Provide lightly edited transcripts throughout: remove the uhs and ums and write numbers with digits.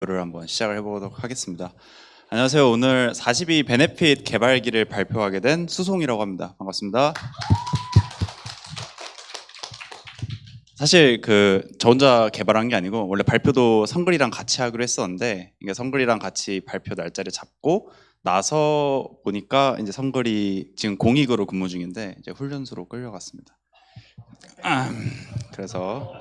를 한번 시작을 해보도록 하겠습니다. 안녕하세요. 오늘 42 베네핏 개발기를 발표하게 된 수송이라고 합니다. 반갑습니다. 사실 저 혼자 개발한 게 아니고 원래 발표도 성글이랑 같이 하기로 했었는데 이게 성글이랑 같이 발표 날짜를 잡고 나서 보니까 이제 성글이 지금 공익으로 근무 중인데 이제 훈련소로 끌려갔습니다. 그래서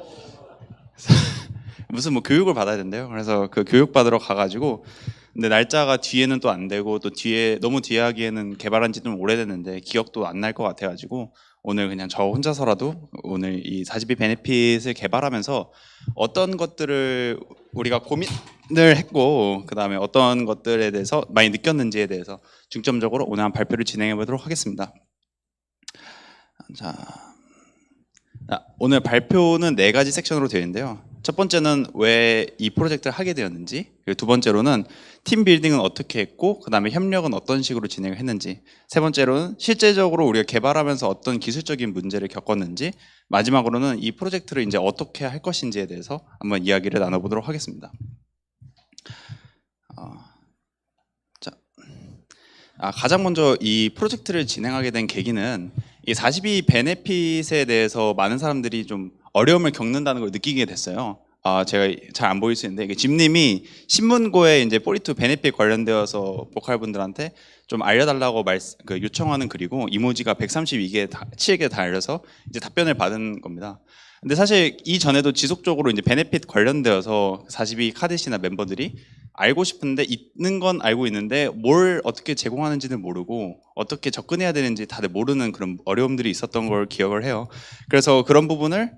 무슨 뭐 교육을 받아야 된대요. 그래서 그 교육 받으러 가가지고 근데 날짜가 뒤에는 또 안 되고 또 뒤에 너무 뒤에 하기에는 개발한 지 좀 오래됐는데 기억도 안 날 것 같아가지고 오늘 그냥 저 혼자서라도 오늘 이 42 베네핏을 개발하면서 어떤 것들을 우리가 고민을 했고 그 다음에 어떤 것들에 대해서 많이 느꼈는지에 대해서 중점적으로 오늘 한 발표를 진행해 보도록 하겠습니다. 자, 오늘 발표는 4가지 섹션으로 되어 있는데요. 첫 번째는 왜 이 프로젝트를 하게 되었는지, 그리고 두 번째로는 팀 빌딩은 어떻게 했고, 그 다음에 협력은 어떤 식으로 진행을 했는지, 세 번째로는 실제적으로 우리가 개발하면서 어떤 기술적인 문제를 겪었는지, 마지막으로는 이 프로젝트를 이제 어떻게 할 것인지에 대해서 한번 이야기를 나눠보도록 하겠습니다. 가장 먼저 이 프로젝트를 진행하게 된 계기는 이 42 베네핏에 대해서 많은 사람들이 좀 어려움을 겪는다는 걸 느끼게 됐어요. 제가 잘 안 보일 수 있는데 집님이 신문고에 이제 42 베네핏 관련되어서 보컬분들한테 좀 알려달라고 요청하는 글이고 이모지가 132개, 7개 달려서 이제 답변을 받은 겁니다. 근데 사실 이전에도 지속적으로 이제 베네핏 관련되어서 42 카드시나 멤버들이 알고 싶은데 있는 건 알고 있는데 뭘 어떻게 제공하는지는 모르고 어떻게 접근해야 되는지 다들 모르는 그런 어려움들이 있었던 걸 기억을 해요. 그래서 그런 부분을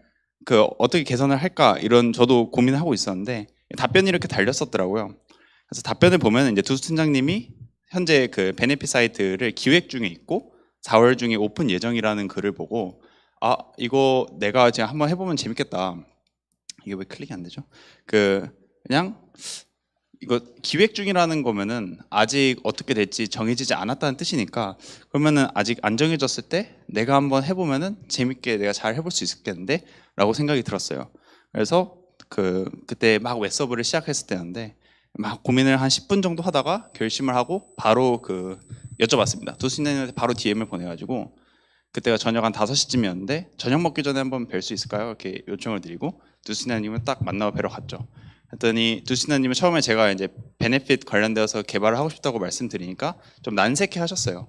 어떻게 개선을 할까 이런 저도 고민을 하고 있었는데 답변이 이렇게 달렸었더라고요. 그래서 답변을 보면 이제 두수 팀장님이 현재 그 베네핏 사이트를 기획 중에 있고 4월 중에 오픈 예정이라는 글을 보고 이거 내가 지금 한번 해보면 재밌겠다. 이게 왜 클릭이 안 되죠? 그냥 이거 기획 중이라는 거면은 아직 어떻게 될지 정해지지 않았다는 뜻이니까 그러면은 아직 안 정해졌을 때 내가 한번 해보면은 재밌게 내가 잘 해볼 수 있겠는데 라고 생각이 들었어요. 그래서 그때 막 웹서브를 시작했을 때였는데 막 고민을 한 10분 정도 하다가 결심을 하고 바로 여쭤봤습니다. 두수님한테 바로 DM을 보내가지고 그때가 저녁 한 5시쯤이었는데 저녁 먹기 전에 한번 뵐 수 있을까요? 이렇게 요청을 드리고 두수님은 딱 만나러 뵈러 갔죠. 했더니 두시나님은 처음에 제가 이제 베네핏 관련되어서 개발을 하고 싶다고 말씀드리니까 좀 난색해 하셨어요.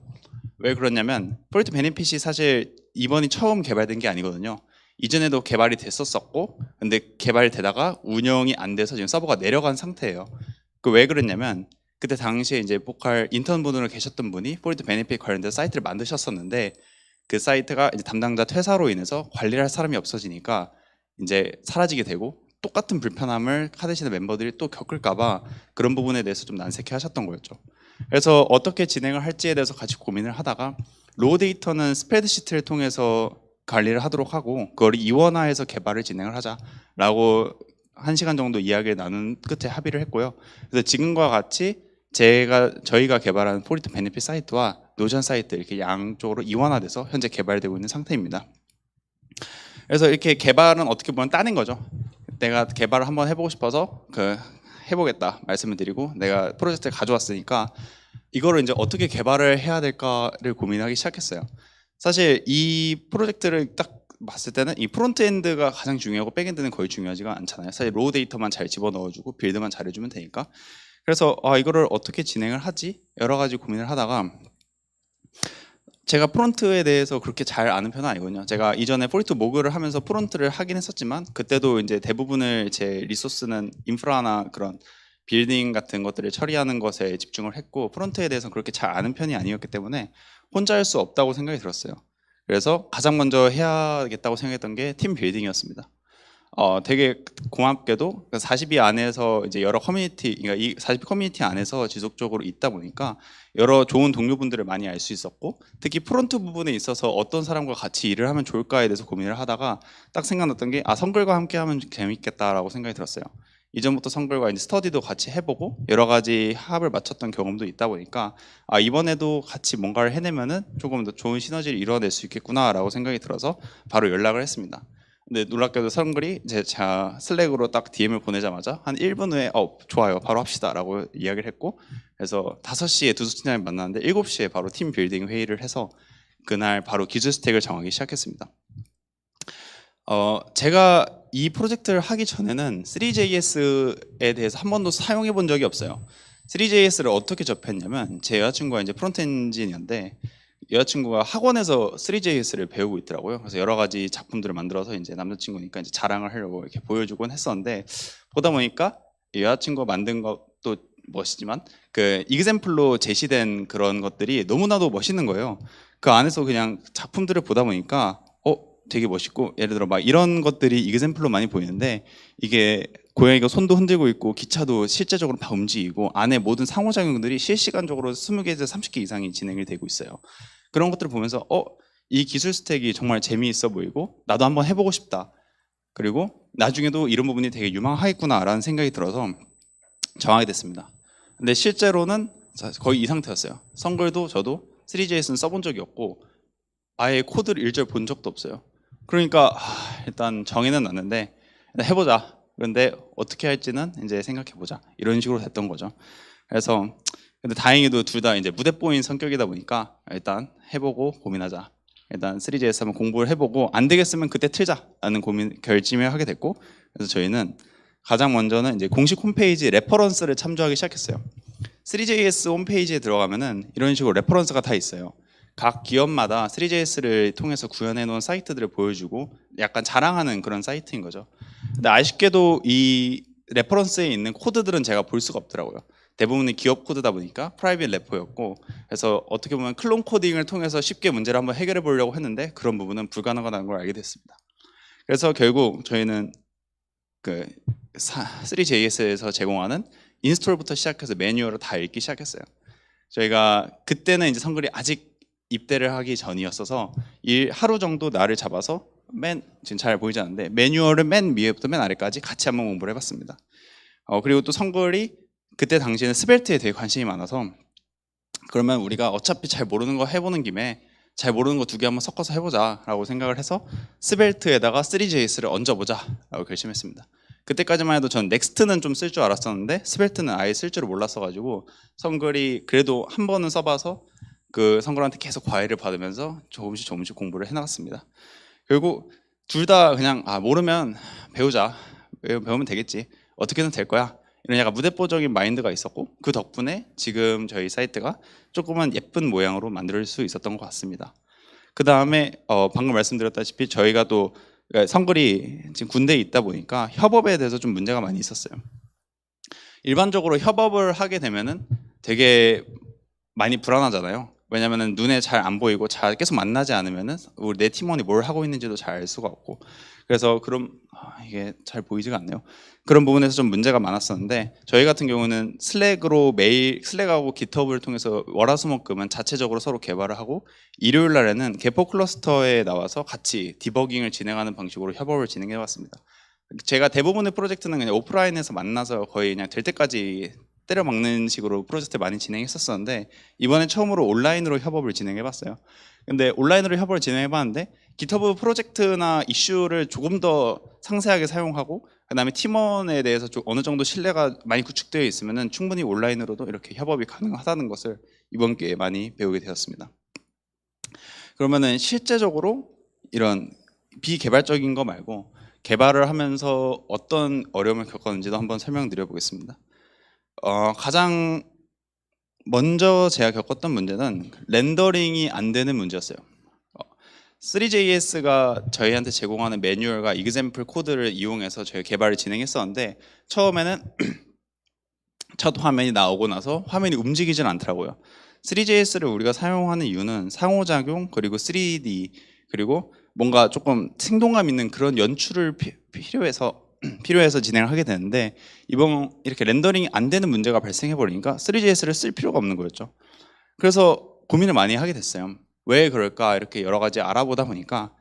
왜 그러냐면 포인트 베네핏이 사실 이번이 처음 개발된 게 아니거든요. 이전에도 개발이 됐었었고 근데 개발되다가 운영이 안 돼서 지금 서버가 내려간 상태예요. 왜 그랬냐면 그때 당시에 이제 보컬 인턴분으로 계셨던 분이 포인트 베네핏 관련된 사이트를 만드셨었는데 그 사이트가 이제 담당자 퇴사로 인해서 관리할 사람이 없어지니까 이제 사라지게 되고 똑같은 불편함을 카드시나 멤버들이 또 겪을까봐 그런 부분에 대해서 좀 난색해 하셨던 거였죠. 그래서 어떻게 진행을 할지에 대해서 같이 고민을 하다가 로우 데이터는 스프레드시트를 통해서 관리를 하도록 하고 그걸 이원화해서 개발을 진행을 하자라고 1시간 정도 이야기를 나눈 끝에 합의를 했고요. 그래서 지금과 같이 저희가 개발한 포리트 베네핏 사이트와 노션 사이트 이렇게 양쪽으로 이원화돼서 현재 개발되고 있는 상태입니다. 그래서 이렇게 개발은 어떻게 보면 따낸 거죠. 내가 개발을 한번 해보고 싶어서 해보겠다 말씀을 드리고 내가 프로젝트를 가져왔으니까 이거를 이제 어떻게 개발을 해야 될까를 고민하기 시작했어요. 사실 이 프로젝트를 딱 봤을 때는 이 프론트엔드가 가장 중요하고 백엔드는 거의 중요하지가 않잖아요. 사실 로우 데이터만 잘 집어넣어주고 빌드만 잘해주면 되니까. 그래서 이거를 어떻게 진행을 하지? 여러 가지 고민을 하다가 제가 프론트에 대해서 그렇게 잘 아는 편은 아니거든요. 제가 이전에 포리트 모그를 하면서 프론트를 하긴 했었지만 그때도 이제 대부분을 제 리소스는 인프라나 그런 빌딩 같은 것들을 처리하는 것에 집중을 했고 프론트에 대해서는 그렇게 잘 아는 편이 아니었기 때문에 혼자 할 수 없다고 생각이 들었어요. 그래서 가장 먼저 해야겠다고 생각했던 게 팀 빌딩이었습니다. 되게 고맙게도 42 안에서 이제 여러 커뮤니티, 그러니까 이 42 커뮤니티 안에서 지속적으로 있다 보니까 여러 좋은 동료분들을 많이 알 수 있었고 특히 프론트 부분에 있어서 어떤 사람과 같이 일을 하면 좋을까에 대해서 고민을 하다가 딱 생각났던 게 성글과 함께 하면 재밌겠다라고 생각이 들었어요. 이전부터 성글과 이제 스터디도 같이 해보고 여러 가지 합을 맞췄던 경험도 있다 보니까 이번에도 같이 뭔가를 해내면은 조금 더 좋은 시너지를 이뤄낼 수 있겠구나라고 생각이 들어서 바로 연락을 했습니다. 근데 놀랍게도 선글이 이제 제가 슬랙으로 딱 DM을 보내자마자 한 1분 후에 좋아요, 바로 합시다라고 이야기를 했고, 그래서 5시에 두 팀장이 만났는데 7시에 바로 팀 빌딩 회의를 해서 그날 바로 기술 스택을 정하기 시작했습니다. 제가 이 프로젝트를 하기 전에는 3JS에 대해서 한 번도 사용해 본 적이 없어요. 3JS를 어떻게 접했냐면 제 여자친구가 이제 프론트 엔지니어인데 여자친구가 학원에서 3JS를 배우고 있더라고요. 그래서 여러 가지 작품들을 만들어서 이제 남자친구니까 이제 자랑을 하려고 이렇게 보여주곤 했었는데, 보다 보니까 여자친구가 만든 것도 멋있지만 그 이그샘플로 제시된 그런 것들이 너무나도 멋있는 거예요. 그 안에서 그냥 작품들을 보다 보니까 되게 멋있고, 예를 들어 막 이런 것들이 이그샘플로 많이 보이는데, 이게 고양이가 손도 흔들고 있고 기차도 실제적으로 막 움직이고 안에 모든 상호작용들이 실시간적으로 20개에서 30개 이상이 진행이 되고 있어요. 그런 것들을 보면서 이 기술 스택이 정말 재미있어 보이고 나도 한번 해보고 싶다. 그리고 나중에도 이런 부분이 되게 유망하겠구나라는 생각이 들어서 정하게 됐습니다. 근데 실제로는 거의 이 상태였어요. 성글도 저도 3JS는 써본 적이 없고 아예 코드를 일절 본 적도 없어요. 그러니까 일단 정해는 놨는데 해보자. 그런데 어떻게 할지는 이제 생각해보자. 이런 식으로 됐던 거죠. 그래서 근데 다행히도 둘 다 이제 무대뽀인 성격이다 보니까 일단 해보고 고민하자. 일단 3JS 한번 공부를 해보고 안 되겠으면 그때 틀자라는 결심을 하게 됐고, 그래서 저희는 가장 먼저는 이제 공식 홈페이지 레퍼런스를 참조하기 시작했어요. 3JS 홈페이지에 들어가면은 이런 식으로 레퍼런스가 다 있어요. 각 기업마다 3JS를 통해서 구현해 놓은 사이트들을 보여주고 약간 자랑하는 그런 사이트인 거죠. 근데 아쉽게도 이 레퍼런스에 있는 코드들은 제가 볼 수가 없더라고요. 대부분이 기업 코드다 보니까 프라이빗 레포였고, 그래서 어떻게 보면 클론 코딩을 통해서 쉽게 문제를 한번 해결해 보려고 했는데 그런 부분은 불가능하다는 걸 알게 됐습니다. 그래서 결국 저희는 그 3JS에서 제공하는 인스톨부터 시작해서 매뉴얼을 다 읽기 시작했어요. 저희가 그때는 이제 성글이 아직 입대를 하기 전이었어서 하루 정도 날을 잡아서 지금 잘 보이지 않는데 매뉴얼을 맨 위에부터 맨 아래까지 같이 한번 공부를 해봤습니다. 그리고 또 성글이 그때 당시에는 스벨트에 되게 관심이 많아서, 그러면 우리가 어차피 잘 모르는 거 해보는 김에 잘 모르는 거 2개 한번 섞어서 해보자 라고 생각을 해서 스벨트에다가 3JS를 얹어보자 라고 결심했습니다. 그때까지만 해도 전 넥스트는 좀 쓸 줄 알았었는데 스벨트는 아예 쓸 줄 몰랐어가지고 성글이 그래도 한 번은 써봐서 그 성글한테 계속 과외를 받으면서 조금씩 공부를 해나갔습니다. 결국 둘 다 그냥 모르면 배우자, 배우면 되겠지, 어떻게든 될 거야, 이런 약간 무대뽀적인 마인드가 있었고, 그 덕분에 지금 저희 사이트가 조금은 예쁜 모양으로 만들 수 있었던 것 같습니다. 그 다음에 방금 말씀드렸다시피 저희가 또 성글이 지금 군대에 있다 보니까 협업에 대해서 좀 문제가 많이 있었어요. 일반적으로 협업을 하게 되면은 되게 많이 불안하잖아요. 왜냐면은 눈에 잘 안 보이고 잘 계속 만나지 않으면은 우리 내 팀원이 뭘 하고 있는지도 잘 알 수가 없고, 그래서 그럼 이게 잘 보이지가 않네요. 그런 부분에서 좀 문제가 많았었는데, 저희 같은 경우는 슬랙으로 매일 슬랙하고 깃허브를 통해서 월화수목금은 자체적으로 서로 개발을 하고, 일요일 날에는 개포 클러스터에 나와서 같이 디버깅을 진행하는 방식으로 협업을 진행해 왔습니다. 제가 대부분의 프로젝트는 그냥 오프라인에서 만나서 거의 그냥 될 때까지 때려막는 식으로 프로젝트 많이 진행했었었는데, 이번에 처음으로 온라인으로 협업을 진행해봤어요. 근데 온라인으로 협업을 진행해봤는데 깃허브 프로젝트나 이슈를 조금 더 상세하게 사용하고, 그다음에 팀원에 대해서 좀 어느 정도 신뢰가 많이 구축되어 있으면은 충분히 온라인으로도 이렇게 협업이 가능하다는 것을 이번 기회에 많이 배우게 되었습니다. 그러면은 실제적으로 이런 비개발적인 거 말고 개발을 하면서 어떤 어려움을 겪었는지도 한번 설명드려 보겠습니다. 가장 먼저 제가 겪었던 문제는 렌더링이 안 되는 문제였어요. 3JS가 저희한테 제공하는 매뉴얼과 이그샘플 코드를 이용해서 저희 개발을 진행했었는데, 처음에는 첫 화면이 나오고 나서 화면이 움직이질 않더라고요. 3JS를 우리가 사용하는 이유는 상호작용, 그리고 3D, 그리고 뭔가 조금 생동감 있는 그런 연출을 필요해서 진행을 하게 되는데, 이번 이렇게 렌더링이 안 되는 문제가 발생해 버리니까 3JS를 쓸 필요가 없는 거였죠. 그래서 고민을 많이 하게 됐어요. 왜 그럴까 이렇게 여러 가지 알아보다 보니까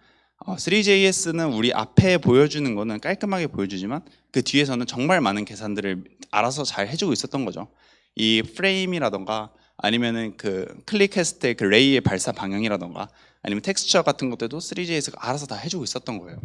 3JS는 우리 앞에 보여주는 거는 깔끔하게 보여주지만 그 뒤에서는 정말 많은 계산들을 알아서 잘 해주고 있었던 거죠. 이 프레임이라던가 아니면은 그 클릭했을 때 그 레이의 발사 방향이라던가 아니면 텍스처 같은 것들도 3JS가 알아서 다 해주고 있었던 거예요.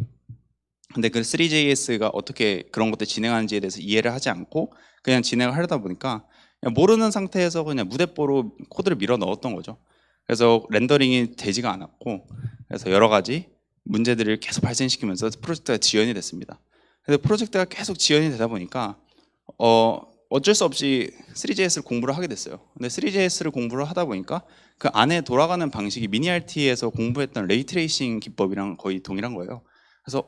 근데 그 3JS가 어떻게 그런 것들 진행하는지에 대해서 이해를 하지 않고 그냥 진행을 하려다 보니까 그냥 모르는 상태에서 그냥 무대뽀로 코드를 밀어 넣었던 거죠. 그래서 렌더링이 되지가 않았고, 그래서 여러 가지 문제들을 계속 발생시키면서 프로젝트가 지연이 됐습니다. 그래서 프로젝트가 계속 지연이 되다 보니까 어쩔 수 없이 3JS를 공부를 하게 됐어요. 근데 3JS를 공부를 하다 보니까 그 안에 돌아가는 방식이 미니RT에서 공부했던 레이트레이싱 기법이랑 거의 동일한 거예요. 그래서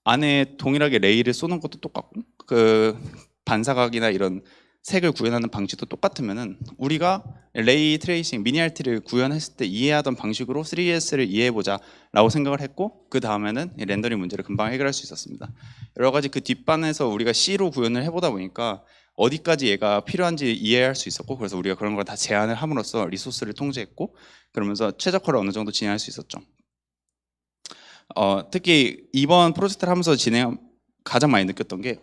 안에 동일하게 레이를 쏘는 것도 똑같고 그 반사각이나 이런 색을 구현하는 방식도 똑같으면은 우리가 레이 트레이싱 미니RT를 구현했을 때 이해하던 방식으로 3JS를 이해해보자라고 생각을 했고, 그 다음에는 이 렌더링 문제를 금방 해결할 수 있었습니다. 여러 가지 그 뒷반에서 우리가 C로 구현을 해보다 보니까 어디까지 얘가 필요한지 이해할 수 있었고, 그래서 우리가 그런 걸 다 제한을 함으로써 리소스를 통제했고, 그러면서 최적화를 어느 정도 진행할 수 있었죠. 특히 이번 프로젝트를 하면서 가장 많이 느꼈던 게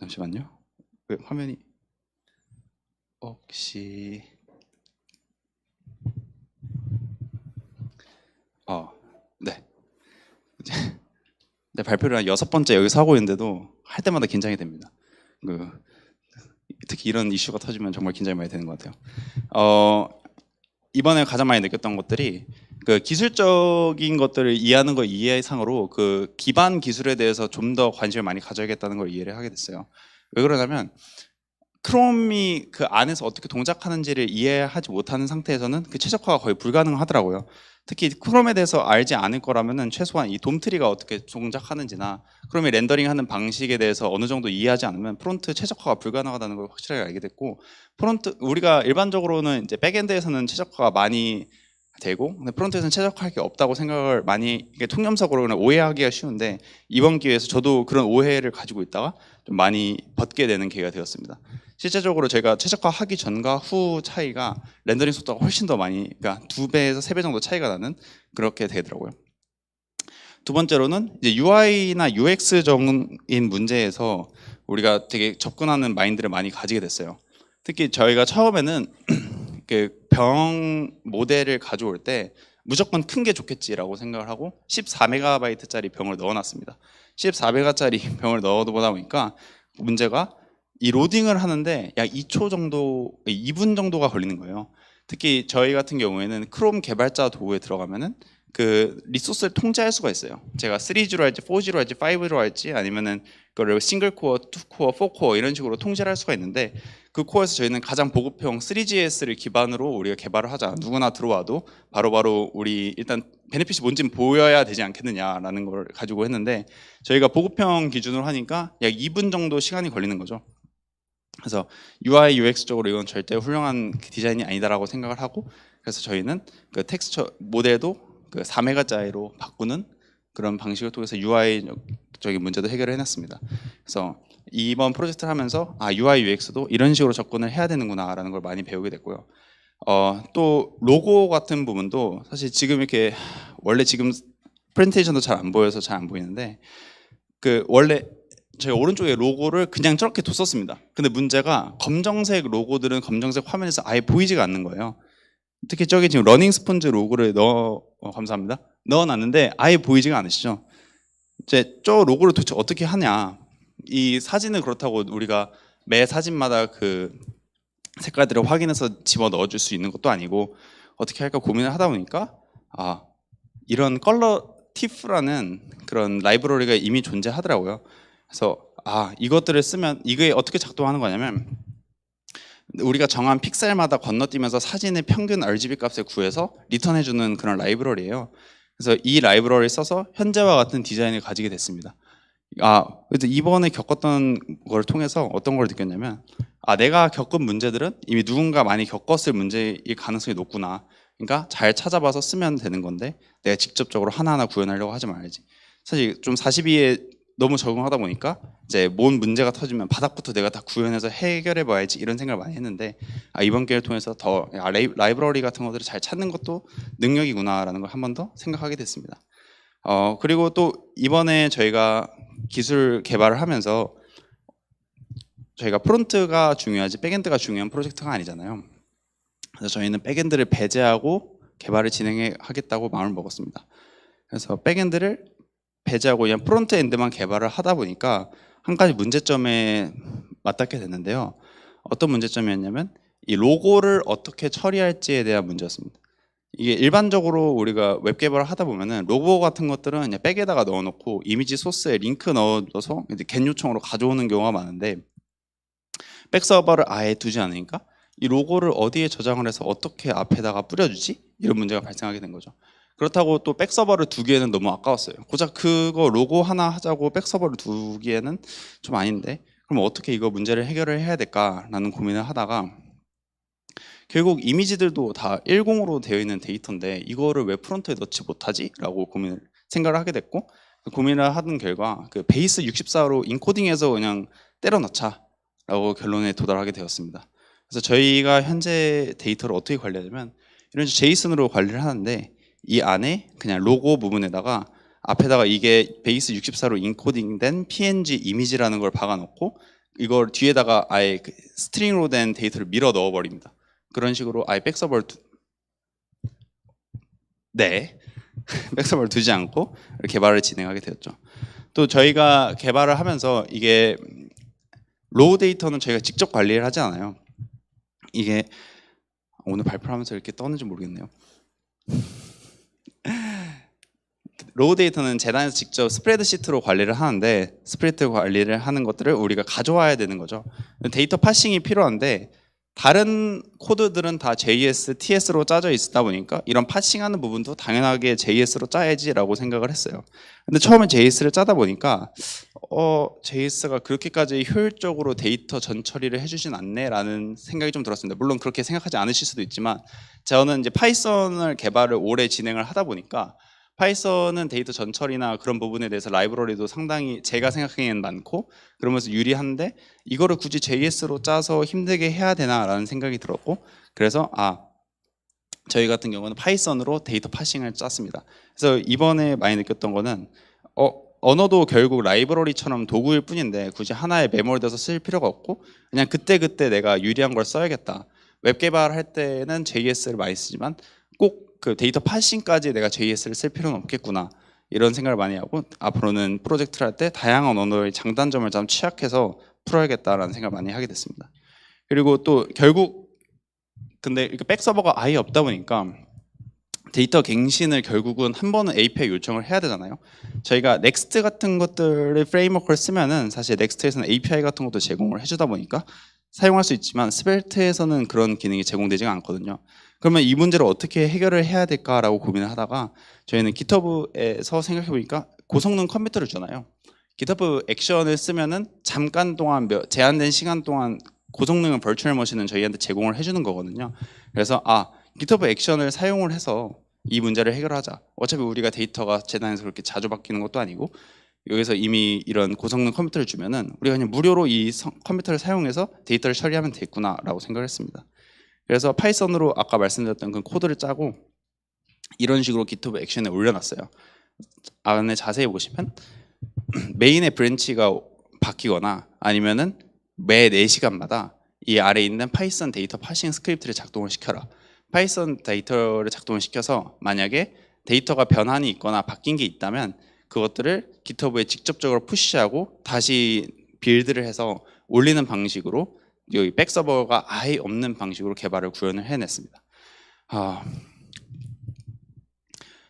잠시만요. 왜 화면이 혹시 네. 네, 발표를 한 6번째 여기서 하고 있는데도 할 때마다 긴장이 됩니다. 특히 이런 이슈가 터지면 정말 긴장이 많이 되는 것 같아요. 이번에 가장 많이 느꼈던 것들이 그 기술적인 것들을 이해하는 거 이해상으로 그 기반 기술에 대해서 좀 더 관심을 많이 가져야겠다는 걸 이해를 하게 됐어요. 왜 그러냐면 크롬이 그 안에서 어떻게 동작하는지를 이해하지 못하는 상태에서는 그 최적화가 거의 불가능하더라고요. 특히 크롬에 대해서 알지 않을 거라면은 최소한 이 돔트리가 어떻게 동작하는지나 크롬이 렌더링하는 방식에 대해서 어느 정도 이해하지 않으면 프론트 최적화가 불가능하다는 걸 확실하게 알게 됐고, 우리가 일반적으로는 이제 백엔드에서는 최적화가 많이 되고 근데 프론트에서는 최적화할 게 없다고 생각을 많이 이게 통념석으로 그냥 오해하기가 쉬운데, 이번 기회에서 저도 그런 오해를 가지고 있다가 좀 많이 벗게 되는 계기가 되었습니다. 실제적으로 제가 최적화하기 전과 후 차이가 렌더링 속도가 훨씬 더 많이, 그러니까 2배에서 3배 정도 차이가 나는 그렇게 되더라고요. 두 번째로는 이제 UI나 UX적인 문제에서 우리가 되게 접근하는 마인드를 많이 가지게 됐어요. 특히 저희가 처음에는 그 병 모델을 가져올 때 무조건 큰 게 좋겠지라고 생각을 하고 14MB짜리 병을 넣어놨습니다. 14MB짜리 병을 넣어보다 보니까 문제가 이 로딩을 하는데 약 2초 정도, 2분 정도가 걸리는 거예요. 특히 저희 같은 경우에는 크롬 개발자 도구에 들어가면은 그 리소스를 통제할 수가 있어요. 제가 3G로 할지 4G로 할지 5로 할지 아니면은 그거를 싱글 코어, 2코어, 4코어 이런 식으로 통제를 할 수가 있는데, 그 코어에서 저희는 가장 보급형 3GS를 기반으로 우리가 개발을 하자. 누구나 들어와도 바로바로 우리 일단 베네핏이 뭔지는 보여야 되지 않겠느냐라는 걸 가지고 했는데, 저희가 보급형 기준으로 하니까 약 2분 정도 시간이 걸리는 거죠. 그래서 UI, UX적으로 이건 절대 훌륭한 디자인이 아니다라고 생각을 하고, 그래서 저희는 그 텍스처 모델도 그 4메가짜리로 바꾸는 그런 방식을 통해서 UI적인 문제도 해결을 해놨습니다. 그래서 이번 프로젝트를 하면서 UI, UX도 이런 식으로 접근을 해야 되는구나라는 걸 많이 배우게 됐고요. 또 로고 같은 부분도 사실 지금 이렇게 원래 지금 프레젠테이션도 잘 안 보여서 잘 안 보이는데, 그 원래 저희 오른쪽에 로고를 그냥 저렇게 뒀었습니다. 근데 문제가 검정색 로고들은 검정색 화면에서 아예 보이지가 않는 거예요. 특히 저기 지금 러닝 스폰지 로고를 감사합니다. 넣어놨는데 아예 보이지가 않으시죠? 이제 저 로고를 도대체 어떻게 하냐? 이 사진은 그렇다고 우리가 매 사진마다 그 색깔들을 확인해서 집어 넣어줄 수 있는 것도 아니고 어떻게 할까 고민을 하다 보니까 이런 컬러 티프라는 그런 라이브러리가 이미 존재하더라고요. 그래서 이것들을 쓰면 이게 어떻게 작동하는 거냐면, 우리가 정한 픽셀마다 건너뛰면서 사진의 평균 RGB 값을 구해서 리턴해주는 그런 라이브러리예요. 그래서 이 라이브러리를 써서 현재와 같은 디자인을 가지게 됐습니다. 그래서 이번에 겪었던 걸 통해서 어떤 걸 느꼈냐면, 내가 겪은 문제들은 이미 누군가 많이 겪었을 문제일 가능성이 높구나. 그러니까 잘 찾아봐서 쓰면 되는 건데 내가 직접적으로 하나하나 구현하려고 하지 말아야지. 사실 좀 42에 너무 적응하다 보니까 이제 뭔 문제가 터지면 바닥부터 내가 다 구현해서 해결해 봐야지 이런 생각을 많이 했는데, 이번 기회를 통해서 더 라이브러리 같은 것들을 잘 찾는 것도 능력이구나라는 걸 한 번 더 생각하게 됐습니다. 그리고 또 이번에 저희가 기술 개발을 하면서 저희가 프론트가 중요하지 백엔드가 중요한 프로젝트가 아니잖아요. 그래서 저희는 백엔드를 배제하고 개발을 진행하겠다고 마음을 먹었습니다. 그래서 백엔드를 배제하고 그냥 프론트엔드만 개발을 하다 보니까 한 가지 문제점에 맞닿게 됐는데요. 어떤 문제점이었냐면 이 로고를 어떻게 처리할지에 대한 문제였습니다. 이게 일반적으로 우리가 웹 개발을 하다 보면은 로고 같은 것들은 그냥 백에다가 넣어놓고 이미지 소스에 링크 넣어서 이제 겟 요청으로 가져오는 경우가 많은데 백 서버를 아예 두지 않으니까 이 로고를 어디에 저장을 해서 어떻게 앞에다가 뿌려주지? 이런 문제가 발생하게 된 거죠. 그렇다고 또 백 서버를 두기에는 너무 아까웠어요. 고작 그거 로고 하나 하자고 백 서버를 두기에는 좀 아닌데 그럼 어떻게 이거 문제를 해결을 해야 될까라는 고민을 하다가 결국 이미지들도 다 10으로 되어 있는 데이터인데 이거를 왜 프론트에 넣지 못하지? 라고 생각을 하게 됐고 그 고민을 하던 결과 그 베이스 64로 인코딩해서 그냥 때려 넣자 라고 결론에 도달하게 되었습니다. 그래서 저희가 현재 데이터를 어떻게 관리하냐면 이런 제이슨으로 관리를 하는데 이 안에 그냥 로고 부분에다가 앞에다가 이게 베이스 64로 인코딩된 PNG 이미지라는 걸 박아 놓고 이걸 뒤에다가 아예 그 스트링으로 된 데이터를 밀어 넣어 버립니다. 그런 식으로 아예 백서버를 백서버를 두지 않고 개발을 진행하게 되었죠. 또 저희가 개발을 하면서 이게 로우 데이터는 저희가 직접 관리를 하지 않아요. 이게 오늘 발표하면서 이렇게 떠는지 모르겠네요. 로우 데이터는 재단에서 직접 스프레드시트로 관리를 하는데 스프레드 관리를 하는 것들을 우리가 가져와야 되는 거죠. 데이터 파싱이 필요한데 다른 코드들은 다 JS, TS로 짜져 있다 보니까 이런 파싱하는 부분도 당연하게 JS로 짜야지라고 생각을 했어요. 근데 처음에 JS를 짜다 보니까 JS가 그렇게까지 효율적으로 데이터 전처리를 해주진 않네라는 생각이 좀 들었습니다. 물론 그렇게 생각하지 않으실 수도 있지만 저는 이제 파이썬을 개발을 오래 진행을 하다 보니까 파이썬은 데이터 전처리나 그런 부분에 대해서 라이브러리도 상당히 제가 생각하기에는 많고 그러면서 유리한데 이거를 굳이 JS로 짜서 힘들게 해야 되나라는 생각이 들었고 그래서 저희 같은 경우는 파이썬으로 데이터 파싱을 짰습니다. 그래서 이번에 많이 느꼈던 거는 언어도 결국 라이브러리처럼 도구일 뿐인데 굳이 하나에 매몰돼서 쓸 필요가 없고 그냥 그때그때 내가 유리한 걸 써야겠다. 웹 개발할 때는 JS를 많이 쓰지만 꼭 그 데이터 파싱까지 내가 JS를 쓸 필요는 없겠구나 이런 생각을 많이 하고 앞으로는 프로젝트를 할 때 다양한 언어의 장단점을 좀 취약해서 풀어야겠다라는 생각을 많이 하게 됐습니다. 그리고 또 결국 근데 백 서버가 아예 없다 보니까 데이터 갱신을 결국은 한 번은 API 요청을 해야 되잖아요. 저희가 넥스트 같은 것들을 프레임워크를 쓰면은 사실 넥스트에서는 API 같은 것도 제공을 해주다 보니까 사용할 수 있지만 스벨트에서는 그런 기능이 제공되지가 않거든요. 그러면 이 문제를 어떻게 해결을 해야 될까라고 고민을 하다가 저희는 GitHub에서 생각해 보니까 고성능 컴퓨터를 주잖아요. GitHub 액션을 쓰면은 잠깐 동안 제한된 시간 동안 고성능의 버추얼 머신은 저희한테 제공을 해주는 거거든요. 그래서 GitHub 액션을 사용을 해서 이 문제를 해결하자. 어차피 우리가 데이터가 재단에서 그렇게 자주 바뀌는 것도 아니고 여기서 이미 이런 고성능 컴퓨터를 주면은 우리가 그냥 무료로 이 컴퓨터를 사용해서 데이터를 처리하면 되겠구나라고 생각을 했습니다. 그래서 파이썬으로 아까 말씀드렸던 그 코드를 짜고 이런 식으로 GitHub 액션에 올려놨어요. 안에 자세히 보시면 메인의 브랜치가 바뀌거나 아니면은 매 4시간마다 이 아래에 있는 파이썬 데이터 파싱 스크립트를 작동을 시켜라. 파이썬 데이터를 작동을 시켜서 만약에 데이터가 변환이 있거나 바뀐 게 있다면 그것들을 GitHub에 직접적으로 푸시하고 다시 빌드를 해서 올리는 방식으로 여기 백 서버가 아예 없는 방식으로 개발을 구현을 해냈습니다.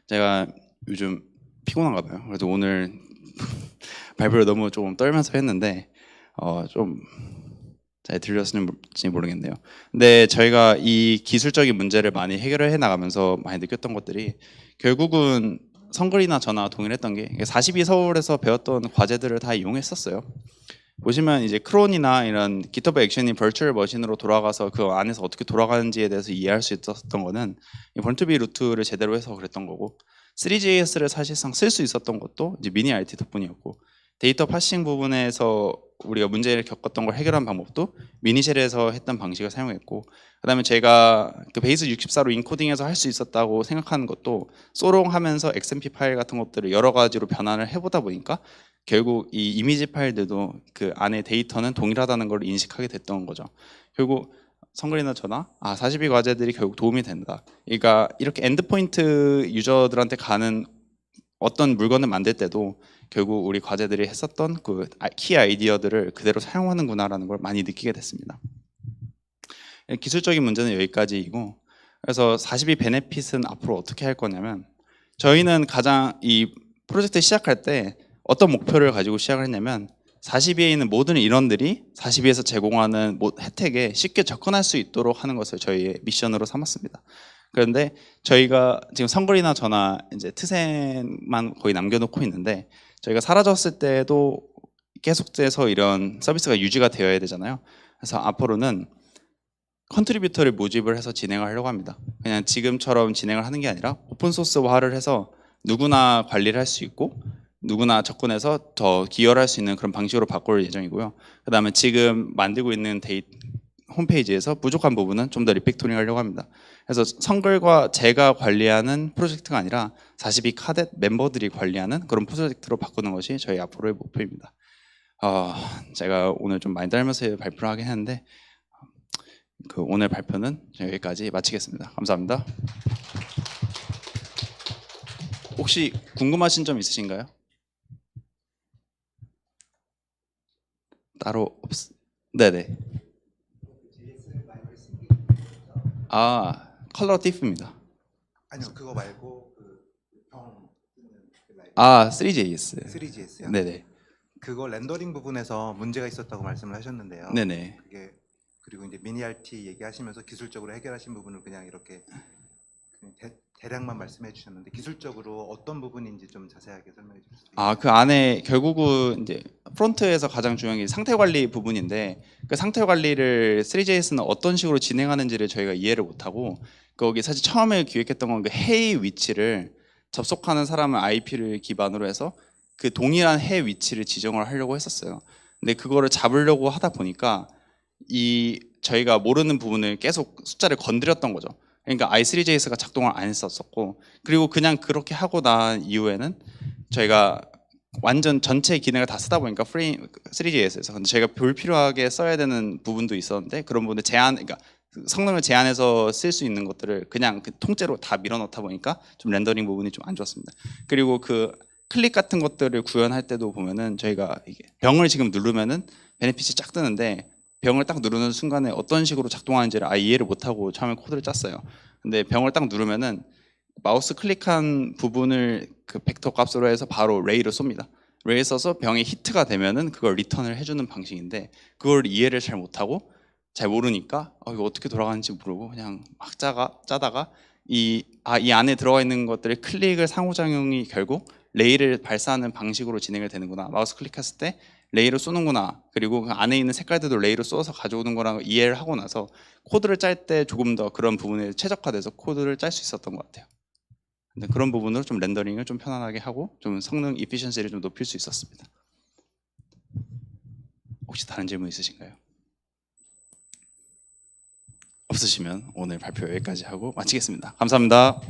제가 요즘 피곤한가 봐요. 그래도 오늘 발표를 너무 조금 떨면서 했는데 좀 잘 들렸는지 모르겠네요. 근데 저희가 이 기술적인 문제를 많이 해결을 해 나가면서 많이 느꼈던 것들이 결국은 성글이나 저나 동일했던 게 42 서울에서 배웠던 과제들을 다 이용했었어요. 보시면 이제 크론이나 이런 GitHub 액션이 버추얼 머신으로 돌아가서 그 안에서 어떻게 돌아가는지에 대해서 이해할 수 있었던 거는 본투비 루트를 제대로 해서 그랬던 거고 3JS를 사실상 쓸 수 있었던 것도 이제 미니 RT 덕분이었고 데이터 파싱 부분에서 우리가 문제를 겪었던 걸 해결한 방법도 미니쉘에서 했던 방식을 사용했고 그다음에 제가 그 베이스 64로 인코딩해서 할 수 있었다고 생각하는 것도 소롱하면서 XMP 파일 같은 것들을 여러 가지로 변환을 해보다 보니까 결국 이 이미지 파일들도 그 안에 데이터는 동일하다는 걸 인식하게 됐던 거죠. 결국 성글이나 저나 42 과제들이 결국 도움이 된다. 그러니까 이렇게 엔드포인트 유저들한테 가는 어떤 물건을 만들 때도 결국 우리 과제들이 했었던 그 키 아이디어들을 그대로 사용하는구나라는 걸 많이 느끼게 됐습니다. 기술적인 문제는 여기까지이고, 그래서 42 베네핏은 앞으로 어떻게 할 거냐면, 저희는 가장 이 프로젝트 시작할 때 어떤 목표를 가지고 시작을 했냐면 42에 있는 모든 인원들이 42에서 제공하는 혜택에 쉽게 접근할 수 있도록 하는 것을 저희의 미션으로 삼았습니다. 그런데 저희가 지금 성글이나 저나 이제 트센만 거의 남겨놓고 있는데, 저희가 사라졌을 때도 계속돼서 이런 서비스가 유지가 되어야 되잖아요. 그래서 앞으로는 컨트리뷰터를 모집을 해서 진행을 하려고 합니다. 그냥 지금처럼 진행을 하는 게 아니라 오픈소스화를 해서 누구나 관리를 할 수 있고 누구나 접근해서 더 기여를 할 수 있는 그런 방식으로 바꿀 예정이고요. 그 다음에 지금 만들고 있는 홈페이지에서 부족한 부분은 좀 더 리팩토링 하려고 합니다. 그래서 성글과 제가 관리하는 프로젝트가 아니라 42 카뎃 멤버들이 관리하는 그런 프로젝트로 바꾸는 것이 저희 앞으로의 목표입니다. 제가 오늘 좀 많이 떨면서 발표를 하긴 했는데, 오늘 발표는 여기까지 마치겠습니다. 감사합니다. 혹시 궁금하신 점 있으신가요? 따로 네네. 컬러 띠프입니다. 아니요, 그거 말고 그병 쓰는 3JS. 3GS요. 네네. 그거 렌더링 부분에서 문제가 있었다고 말씀을 하셨는데요. 네네. 그게 그리고 이제 미니 RT 얘기하시면서 기술적으로 해결하신 부분을 그냥 이렇게 대략만 말씀해 주셨는데 기술적으로 어떤 부분인지 좀 자세하게 설명해 주실 수 있나요? 그 안에 결국은 이제 프론트에서 가장 중요한 게 상태 관리 부분인데, 그 상태 관리를 3JS는 어떤 식으로 진행하는지를 저희가 이해를 못하고, 거기 사실 처음에 기획했던 건 그 해의 위치를 접속하는 사람의 IP를 기반으로 해서 그 동일한 해 위치를 지정을 하려고 했었어요. 근데 그거를 잡으려고 하다 보니까 저희가 모르는 부분을 계속 숫자를 건드렸던 거죠. 그러니까 i3js가 작동을 안 했었고, 그리고 그냥 그렇게 하고 난 이후에는 저희가 완전 전체 기능을 다 쓰다 보니까 3JS에서 근데 저희가 불필요하게 써야 되는 부분도 있었는데, 그런 부분들 그러니까 성능을 제한해서 쓸 수 있는 것들을 그냥 통째로 다 밀어넣다 보니까 좀 렌더링 부분이 좀 안 좋았습니다. 그리고 그 클릭 같은 것들을 구현할 때도 보면은 저희가 이게 병을 지금 누르면은 베네핏이 쫙 뜨는데, 병을 딱 누르는 순간에 어떤 식으로 작동하는지를 이해를 못하고 처음에 코드를 짰어요. 근데 병을 딱 누르면은 마우스 클릭한 부분을 그 벡터 값으로 해서 바로 레이로 쏩니다. 레이 써서 병이 히트가 되면은 그걸 리턴을 해주는 방식인데, 그걸 이해를 잘 못하고 잘 모르니까 이거 어떻게 돌아가는지 모르고 그냥 막 짜다가 이 안에 들어가 있는 것들의 클릭을 상호작용이 결국 레이를 발사하는 방식으로 진행이 되는구나, 마우스 클릭했을 때 레이로 쏘는구나, 그리고 그 안에 있는 색깔들도 레이로 쏘아서 가져오는 거랑 이해를 하고 나서 코드를 짤 때 조금 더 그런 부분에 최적화돼서 코드를 짤 수 있었던 것 같아요. 근데 그런 부분으로 좀 렌더링을 좀 편안하게 하고 좀 성능 이피션시를 좀 높일 수 있었습니다. 혹시 다른 질문 있으신가요? 없으시면 오늘 발표 여기까지 하고 마치겠습니다. 감사합니다.